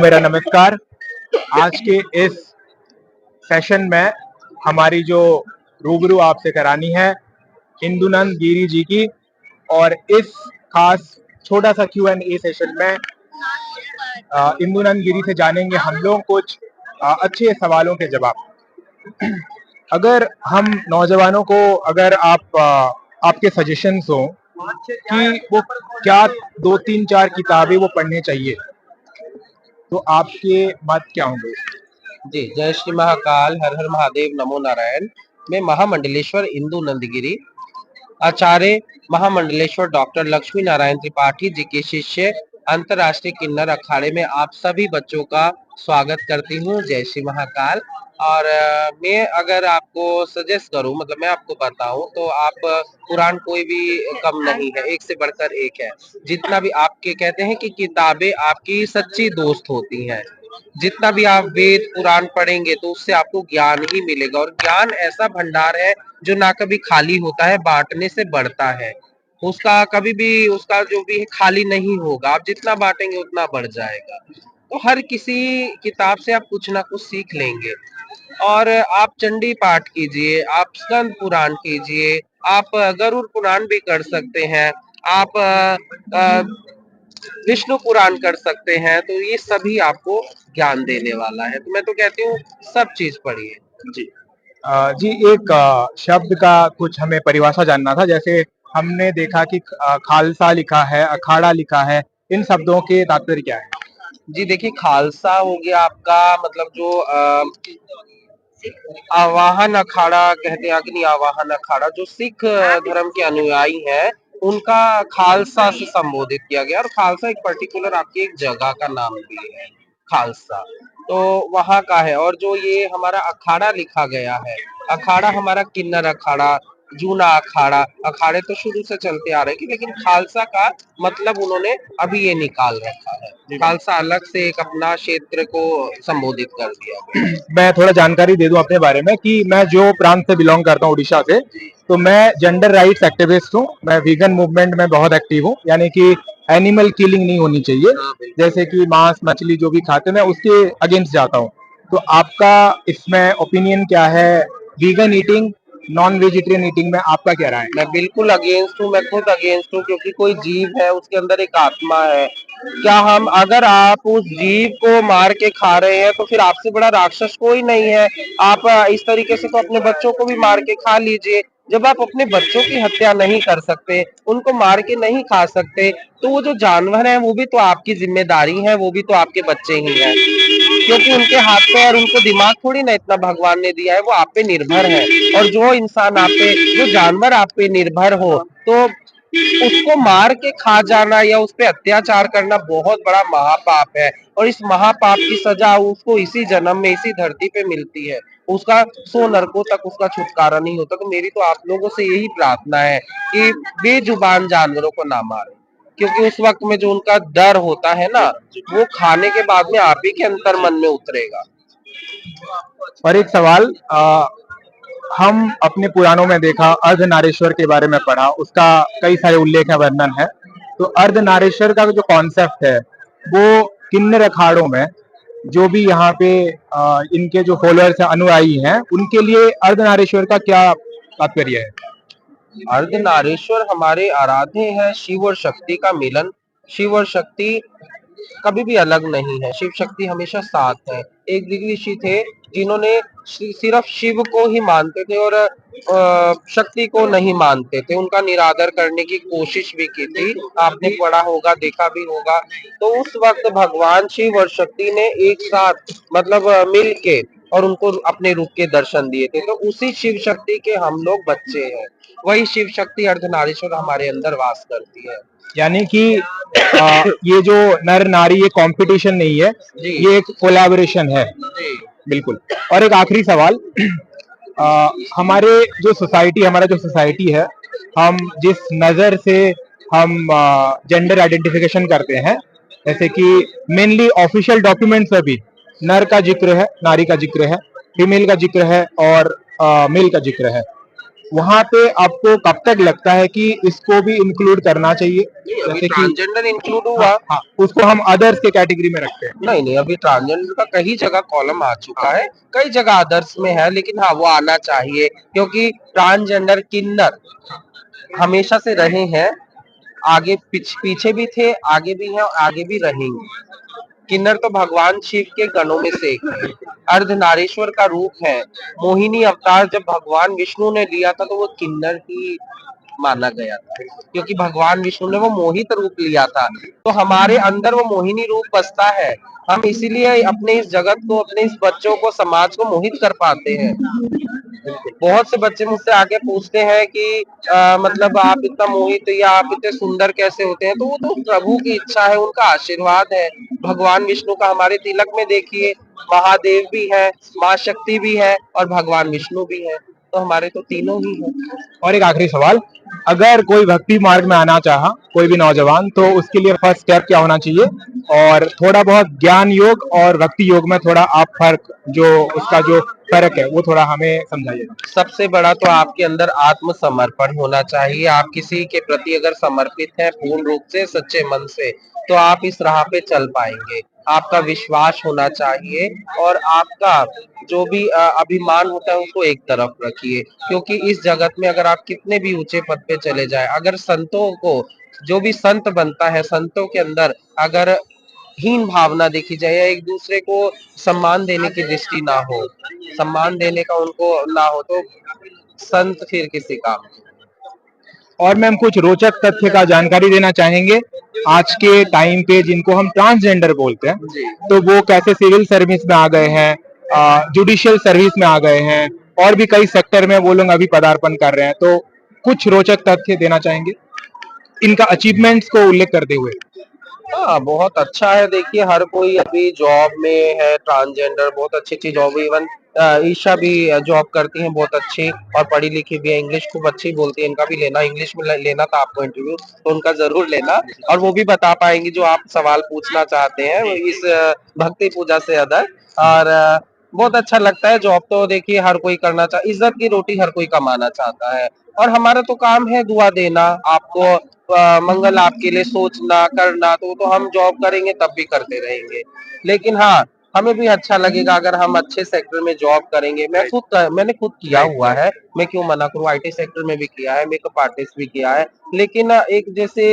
मेरा नमस्कार। आज के इस सेशन में हमारी जो रूबरू आपसे करानी है इंदुनंद गिरी जी की, और इस खास छोटा सा Q&A सेशन में इंदुनंद गिरी से जानेंगे हम लोग कुछ अच्छे सवालों के जवाब। अगर हम नौजवानों को, अगर आपके सजेशंस हो कि वो क्या 2-3-4 किताबें वो पढ़ने चाहिए, तो आपके मत क्या होंगे? जी, जय श्री महाकाल, हर हर महादेव, नमो नारायण। मैं महामंडलेश्वर इंदु नंदगिरी, आचार्य महामंडलेश्वर डॉक्टर लक्ष्मी नारायण त्रिपाठी जी के शिष्य, अंतर्राष्ट्रीय किन्नर अखाड़े में आप सभी बच्चों का स्वागत करती हूँ। जय श्री महाकाल। और मैं अगर आपको सजेस्ट करूं, मतलब मैं आपको बताऊं, तो आप कुरान कोई भी कम नहीं है, एक से बढ़कर एक है। जितना भी आपके कहते हैं कि किताबें आपकी सच्ची दोस्त होती हैं। जितना भी आप वेद पुराण पढ़ेंगे तो उससे आपको ज्ञान ही मिलेगा, और ज्ञान ऐसा भंडार है जो ना कभी खाली होता है, बांटने से बढ़ता है। उसका कभी भी, उसका जो भी है खाली नहीं होगा। आप जितना बांटेंगे उतना बढ़ जाएगा। तो हर किसी किताब से आप कुछ ना कुछ सीख लेंगे। और आप चंडी पाठ कीजिए, आप स्कंद पुराण कीजिए, आप गरुड़ पुराण भी कर सकते हैं, आप विष्णु पुराण कर सकते हैं। तो ये सभी आपको ज्ञान देने वाला है। तो मैं तो कहती हूँ सब चीज पढ़िए। जी जी, एक शब्द का कुछ हमें परिभाषा जानना था। जैसे हमने देखा कि खालसा लिखा है, अखाड़ा लिखा है, इन शब्दों के तात्पर्य क्या है? जी देखिए, खालसा हो गया आपका, मतलब जो आवाहन अखाड़ा कहते हैं, अग्नि आवाहन अखाड़ा, जो सिख धर्म के अनुयायी हैं, उनका खालसा से संबोधित किया गया। और खालसा एक पर्टिकुलर आपकी एक जगह का नाम भी है, खालसा। तो वहां का है। और जो ये हमारा अखाड़ा लिखा गया है, अखाड़ा हमारा किन्नर अखाड़ा, जूना अखाड़ा, अखाड़े तो शुरू से चलते आ रहे हैं, लेकिन खालसा का मतलब उन्होंने अभी ये निकाल रखा है। खालसा अलग से एक अपना क्षेत्र को संबोधित कर दिया। मैं थोड़ा जानकारी दे दूं अपने बारे में कि मैं जो प्रांत से बिलोंग करता हूं, उड़ीसा से, तो मैं जेंडर राइट्स एक्टिविस्ट हूं। मैं वीगन मूवमेंट में बहुत एक्टिव हूं, यानी कि एनिमल किलिंग नहीं होनी चाहिए। जैसे कि मांस मछली जो भी खाते हैं, मैं उसके अगेंस्ट जाता हूं। तो आपका इसमें ओपिनियन क्या है? Vegan eating, non vegetarian eating में आपका क्या राय है? मैं बिल्कुल अगेंस्ट हूँ, मैं खुद अगेंस्ट हूँ, क्योंकि कोई जीव है, उसके अंदर एक आत्मा है। क्या हम, अगर आप उस जीव को मार के खा रहे हैं तो फिर आपसे बड़ा राक्षस कोई नहीं है। आप इस तरीके से तो अपने बच्चों को भी मार के खा लीजिए। जब आप अपने बच्चों की हत्या नहीं कर सकते, उनको मार के नहीं खा सकते, तो वो जो जानवर है वो भी तो आपकी जिम्मेदारी है, वो भी तो आपके बच्चे ही हैं। क्योंकि उनके हाथ पे और उनको दिमाग थोड़ी ना इतना भगवान ने दिया है, वो आप पे निर्भर है। और जो इंसान आप पे, जो जानवर आप पे निर्भर हो, तो उसको मार के खा जाना या उस पे अत्याचार करना बहुत बड़ा महापाप है। और इस महापाप की सजा उसको इसी जन्म में इसी धरती पे मिलती है। उसका 100 नरकों तक उसका छुटकारा नहीं होता। तो मेरी तो आप लोगों से यही प्रार्थना है कि बेजुबान जानवरों को ना मारे, क्योंकि उस वक्त में जो उनका डर होता है ना, वो खाने के बाद में आप ही के अंतर मन में उतरेगा। और एक सवाल, हम अपने पुराणों में देखा, अर्धनारीश्वर के बारे में पढ़ा, उसका कई सारे उल्लेख है, वर्णन है। तो अर्धनारीश्वर का जो कॉन्सेप्ट है, वो किन्नर अखाड़ों में जो भी यहाँ पे इनके जो फॉलोअर्स हैं, अनुयायी हैं, उनके लिए अर्धनारीश्वर का क्या तात्पर्य है? अर्धनारीश्वर हमारे आराध्य है, शिव और शक्ति का मिलन। शिव और शक्ति कभी भी अलग नहीं है, शिव शक्ति हमेशा साथ है। एक ऋषि थे जिन्होंने सिर्फ शिव को ही मानते थे और शक्ति को नहीं मानते थे। उनका निरादर करने की कोशिश भी की थी, आपने पढ़ा होगा, देखा भी होगा। तो उस वक्त भगवान शिव और शक्ति ने एक साथ, मतलब मिल के, और उनको अपने रूप के दर्शन दिए थे। तो उसी शिव शक्ति के हम लोग बच्चे हैं। वही शिव शक्ति अर्धनारीश्वर हमारे अंदर वास करती है। यानी कि ये जो नर नारी, ये कंपटीशन नहीं है, ये एक कोलैबोरेशन है। जी। बिल्कुल। और एक आखिरी सवाल, हमारे जो सोसाइटी, हमारा जो सोसाइटी है, हम जिस नजर से हम जेंडर आइडेंटिफिकेशन करते हैं, जैसे कि मेनली ऑफिशियल डॉक्यूमेंट्स में भी नर का जिक्र है, नारी का जिक्र है, फीमेल का जिक्र है, और मेल का जिक्र है। वहां पे आपको कब तक लगता है कि इसको भी इंक्लूड करना चाहिए? अभी जैसे कि ट्रांसजेंडर इंक्लूड हाँ, हुआ। हाँ, उसको हम अदर्स के कैटेगरी में रखते हैं। नहीं नहीं, अभी ट्रांसजेंडर का कई जगह कॉलम आ चुका है, कई जगह अदर्स में है, लेकिन हाँ वो आना चाहिए, क्योंकि ट्रांसजेंडर किन्नर हमेशा से रहे हैं, आगे पीछे भी थे, आगे भी हैं और आगे भी रहेंगे। किन्नर तो भगवान शिव के गणों में से एक है, अर्धनारीश्वर का रूप है। मोहिनी अवतार जब भगवान विष्णु ने लिया था तो वो किन्नर ही माना गया था, क्योंकि भगवान विष्णु ने वो मोहित रूप लिया था, तो हमारे अंदर वो मोहिनी रूप बसता है। हम इसीलिए अपने इस जगत को, अपने इस बच्चों को, समाज को मोहित कर पाते हैं। बहुत से बच्चे मुझसे आके पूछते हैं कि मतलब आप इतना मोहित या आप इतने सुंदर कैसे होते हैं, तो वो तो प्रभु की इच्छा है, उनका आशीर्वाद है। भगवान विष्णु का हमारे तिलक में देखिए, महादेव भी है, माँ शक्ति भी है और भगवान विष्णु भी है, तो हमारे तो तीनों ही हैं। और एक आखिरी सवाल, अगर कोई भक्ति मार्ग में आना चाहा, कोई भी नौजवान, तो उसके लिए फर्स्ट स्टेप क्या होना चाहिए? और थोड़ा बहुत ज्ञान योग और भक्ति योग में थोड़ा आप फर्क, जो उसका जो फर्क है वो थोड़ा हमें समझाइए। सबसे बड़ा तो आपके अंदर आत्मसमर्पण होना चाहिए। आप किसी के प्रति अगर समर्पित हैं पूर्ण रूप से, सच्चे मन से, तो आप इस राह पे चल पाएंगे। आपका विश्वास होना चाहिए और आपका जो भी अभिमान होता है उसको एक तरफ रखिए, क्योंकि इस जगत में अगर आप कितने भी ऊंचे पद पे चले जाए, अगर संतों को, जो भी संत बनता है, संतों के अंदर अगर हीन भावना देखी जाए या एक दूसरे को सम्मान देने की दृष्टि ना हो, सम्मान देने का उनको ना हो, तो संत फिर किसी काम के। और मैम कुछ रोचक तथ्य का जानकारी देना चाहेंगे आज के टाइम पे जिनको हम ट्रांसजेंडर बोलते हैं, जी। तो वो कैसे सिविल सर्विस में आ गए हैं, जुडिशियल सर्विस में आ गए हैं, और भी कई सेक्टर में वो लोग अभी पदार्पण कर रहे हैं, तो कुछ रोचक तथ्य देना चाहेंगे इनका अचीवमेंट्स को उल्लेख करते हुए? हाँ बहुत अच्छा है, देखिए हर कोई अभी जॉब में है, ट्रांसजेंडर बहुत अच्छी अच्छी जॉब, इवन ईशा भी जॉब करती हैं बहुत अच्छी और पढ़ी लिखी भी है, इंग्लिश खूब अच्छी बोलती है। इनका भी लेना, इंग्लिश में लेना था आपको इंटरव्यू, तो उनका जरूर लेना, और वो भी बता पाएंगी जो आप सवाल पूछना चाहते हैं इस भक्ति पूजा से अदर। और बहुत अच्छा लगता है, जॉब तो देखिए हर कोई करना चाह, इज्जत की रोटी हर कोई कमाना चाहता है, और हमारा तो काम है दुआ देना आपको, मंगल आपके लिए सोचना करना, तो हम जॉब करेंगे तब भी करते रहेंगे। लेकिन हाँ, हमें भी अच्छा लगेगा अगर हम अच्छे सेक्टर में जॉब करेंगे। मैंने खुद किया हुआ है, मैं क्यों मना करूं, आईटी सेक्टर में भी किया है, मेकअप आर्टिस्ट भी किया है, लेकिन एक जैसे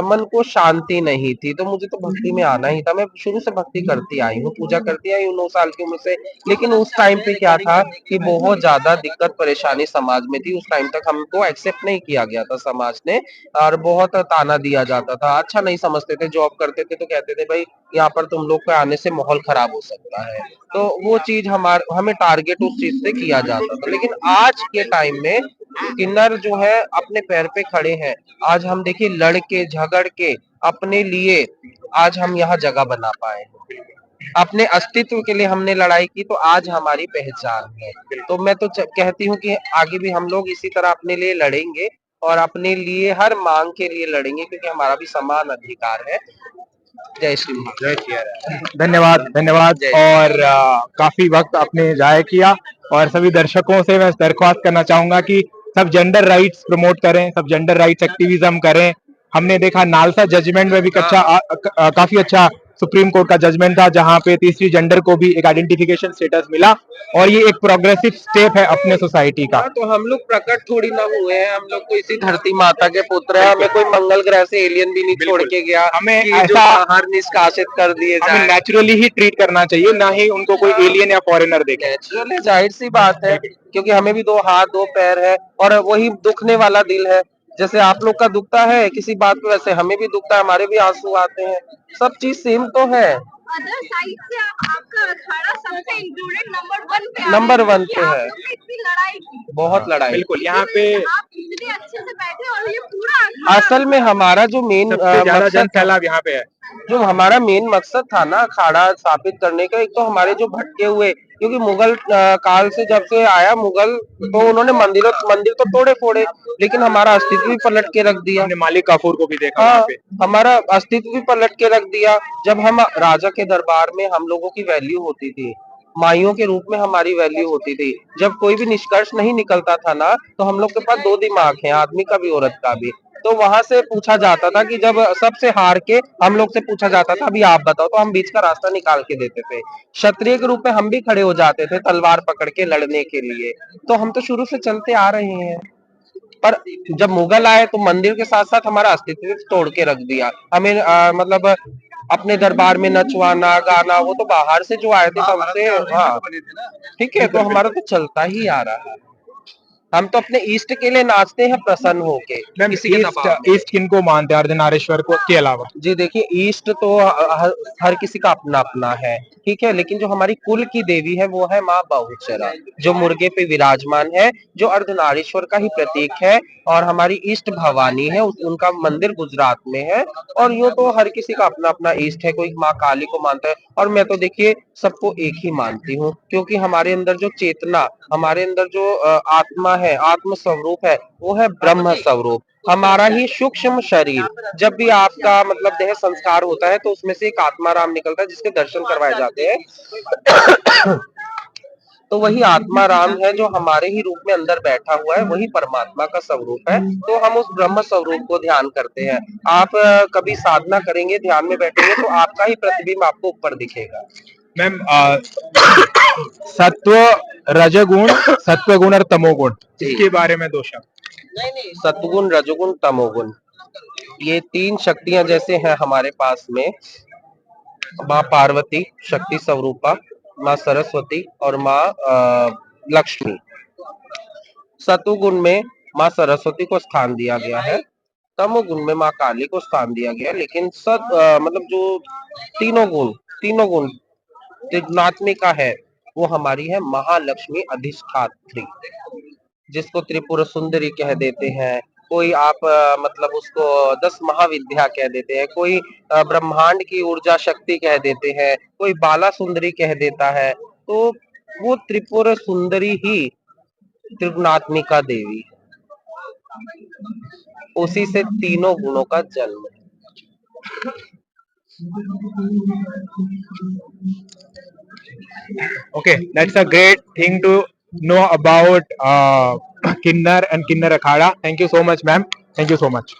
मन को शांति नहीं थी, तो मुझे तो भक्ति में आना ही था। मैं शुरू से भक्ति करती आई हूँ, पूजा करती आई हूँ 9 साल की उम्र से, लेकिन उस टाइम पे क्या था कि बहुत ज्यादा दिक्कत परेशानी समाज में थी। उस टाइम तक हमको एक्सेप्ट नहीं किया गया था समाज ने, और बहुत ताना दिया जाता था, अच्छा नहीं समझते थे। जॉब करते थे तो कहते थे भाई यहाँ पर तुम लोग के आने से माहौल खराब हो सकता है, तो वो चीज हमें टारगेट उस चीज से किया जाता था। लेकिन आज के टाइम में किन्नर जो है अपने पैर पे खड़े हैं। आज हम देखिए लड़के झगड़ के अपने लिए आज हम यहाँ जगह बना पाए हैं, अपने अस्तित्व के लिए हमने लड़ाई की, तो आज हमारी पहचान है। तो मैं तो कहती हूँ कि आगे भी हम लोग इसी तरह अपने लिए लड़ेंगे और अपने लिए हर मांग के लिए लड़ेंगे, क्योंकि हमारा भी समान अधिकार है। जय श्री जय महाकाल। श्री राम। धन्यवाद, धन्यवाद। जय और काफी वक्त आपने जाया किया, और सभी दर्शकों से मैं दरख्वास्त करना चाहूंगा कि सब जेंडर राइट्स प्रमोट करें, सब जेंडर राइट्स एक्टिविज्म करें। हमने देखा नालसा जजमेंट में भी काफी अच्छा सुप्रीम कोर्ट का जजमेंट था, जहां पे तीसरी जेंडर को भी एक आइडेंटिफिकेशन स्टेटस मिला, और ये एक प्रोग्रेसिव स्टेप है अपने सोसाइटी का। हाँ, तो हम लोग प्रकट थोड़ी ना हुए हैं, हम लोग तो इसी धरती माता के पुत्र हैं। हमें कोई मंगल ग्रह से एलियन भी नहीं छोड़ के गया हमें कि जो ऐसा, बाहर निष्कासित कर दिए हमें जाए। नेचुरली ही ट्रीट करना चाहिए, ना ही उनको कोई एलियन या फॉरेनर देखें। नेचुरल है, जाहिर सी बात है, क्योंकि हमें भी 2 हाथ 2 पैर है और वही दुखने वाला दिल है। जैसे आप लोग का दुखता है किसी बात पे, वैसे हमें भी दुखता है, हमारे भी आंसू आते हैं, सब चीज सेम तो है। अदर साइड से आपका अखाड़ा सबसे इंक्लूडेड नंबर 1 पे आ नंबर रहा है 1 कि पे आप है, लोग ने इतनी लड़ाई की, बहुत लड़ाई। बिल्कुल, यहाँ पे इसीलिए आप इतने अच्छे से बैठे और ये पूरा अखाड़ा असल में हमारा जो मेन सबसे ज्यादा जन मकसद था, सैलाब यहाँ पे है। जो हमारा मेन मकसद था ना अखाड़ा स्थापित करने का, एक तो हमारे जो भटके हुए, क्योंकि मुगल काल से जब से आया मुगल, तो उन्होंने मंदिर तो तोड़े फोड़े, लेकिन हमारा अस्तित्व भी पलट के रख दिया। हमने मालिक काफूर को भी देखा वहाँ हाँ, पे। हमारा अस्तित्व भी पलट के रख दिया। जब हम राजा के दरबार में हम लोगों की वैल्यू होती थी, माइयों के रूप में हमारी वैल्यू होती थी। जब कोई भी निष्कर्ष नहीं निकलता था ना, तो हम लोग के पास दो दिमाग हैं, आदमी का भी औरत का भी। तो वहां से पूछा जाता था कि जब सबसे हार के हम लोग से पूछा जाता था अभी आप बताओ, तो हम बीच का रास्ता निकाल के देते थे। क्षत्रिय के रूप में हम भी खड़े हो जाते थे तलवार पकड़ के लड़ने के लिए। तो हम तो शुरू से चलते आ रहे हैं। पर जब मुगल आए तो मंदिर के साथ साथ हमारा अस्तित्व तोड़ के रख दिया। हमें मतलब अपने दरबार में नचवाना गाना, वो तो बाहर से जो आए थे तब से। हाँ ठीक है, तो हमारा तो चलता ही आ रहा है। हम तो अपने इष्ट के लिए नाचते हैं प्रसन्न होके, मैम किसी के ईस्ट दबाव में। ईस्ट किनको मानते हैं अर्धनारीश्वर को के अलावा? जी देखिए, ईस्ट तो हर किसी का अपना अपना है, ठीक है, लेकिन जो हमारी कुल की देवी है वो है माँ बहुचरा, जो मुर्गे पे विराजमान है, जो अर्धनारीश्वर का ही प्रतीक है। और हमारी इष्ट भवानी है, उनका मंदिर गुजरात में है। और यूं तो हर किसी का अपना अपना इष्ट है, कोई माँ काली को मानता है, और मैं तो देखिए सबको एक ही मानती हूँ, क्योंकि हमारे अंदर जो चेतना, हमारे अंदर जो आत्मा है, आत्म स्वरूप है, वो है ब्रह्म स्वरूप। हमारा ही सूक्ष्म शरीर, जब भी आपका मतलब देह संस्कार होता है तो उसमें से एक आत्माराम निकलता है जिसके दर्शन करवाए जाते हैं। तो वही आत्मा राम है जो हमारे ही रूप में अंदर बैठा हुआ है, वही परमात्मा का स्वरूप है। तो हम उस ब्रह्म स्वरूप को ध्यान करते हैं। आप कभी साधना करेंगे, ध्यान में बैठेंगे, तो आपका ही प्रतिबिंब आपको ऊपर दिखेगा। मैम सत्व रजगुण, सत्वगुण और तमोगुण, इसके बारे में दो शब्द। सत्वगुण, रजोगुण, तमोगुण, ये तीन शक्तियां जैसे हैं हमारे पास में, माँ पार्वती शक्ति स्वरूपा, माँ सरस्वती और माँ लक्ष्मी। सतुगुण में माँ सरस्वती को स्थान दिया गया है, तमोगुण में माँ काली को स्थान दिया गया है, लेकिन मतलब जो तीनों गुण त्रिगुणात्मिका है, वो हमारी है महालक्ष्मी अधिष्ठात्री, जिसको त्रिपुर सुंदरी कह देते हैं। कोई आप मतलब उसको 10 महाविद्या कह देते हैं, कोई ब्रह्मांड की ऊर्जा शक्ति कह देते हैं, कोई बाला सुंदरी कह देता है। तो वो त्रिपुर सुंदरी ही त्रिगुणात्मिका देवी है, उसी से तीनों गुणों का जन्म है। Okay, that's a great thing to know about Kinnar and Kinnar Akhada. Thank you so much, ma'am. Thank you so much.